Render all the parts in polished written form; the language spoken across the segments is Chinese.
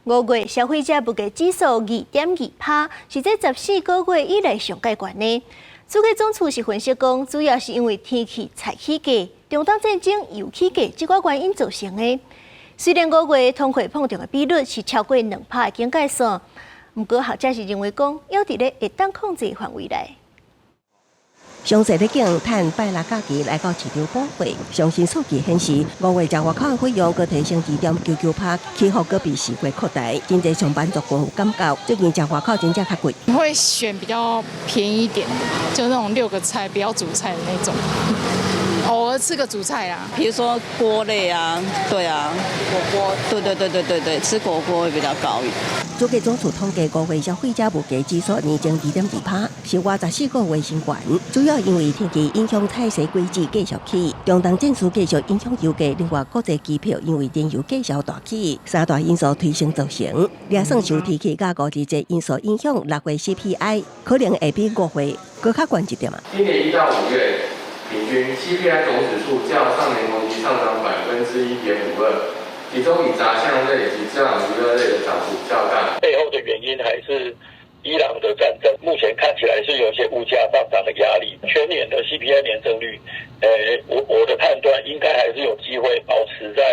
5月消費者物價指數2.2%，是這14個月以來上界懸的。主計總處是分析講，主要是因為天氣菜起價、中東戰爭油起價這個原因造成的。雖然5月通貨膨脹的比率是超過2%的警戒線，不過學者是認為講，要佇咧會當控制範圍內。詳細的警趁拜六假期來到市場補貨，最新數據顯示，5月食外口的費用閣提升2.99%，起伏閣比4月擴大。真濟上班族有感覺，最近食外口真正較貴。我會選比較便宜一點的，就那種6個菜不要主菜的那種。偶爾吃個主菜啊，比如說鍋類啊，對啊，火鍋，對，吃火鍋會比較高一點。主計總處統計5月消費者物價指數年增2.2%，是外14個月新高，主要因為天氣影響菜色季節繼續起，中東戰事繼續影響油價，另外國際機票因為燃油繼續大起，三大因素推升造成。也算受天氣甲5日這因素影響，6月 CPI 可能會比5月更較懸一點嘛。今年1到5月。平均 CPI 總指數較上年同期上漲1.52%，其中以雜項類及家養娛樂類的漲幅較大。背後的原因還是伊朗的戰爭，目前看起來是有一些物價上漲的壓力。全年的 CPI 年增率，我的判斷應該還是有機會保持在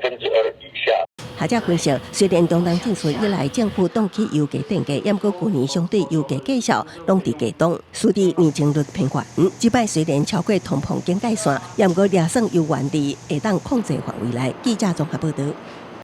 2%以下。學者分析，雖然中東戰事以來政府凍結油價電價，不過去年相對油價計數攏佇低檔，使得年增率偏懸。這擺雖然超過通膨警戒線，不過也算有原地會當控制範圍內。記者綜合報道。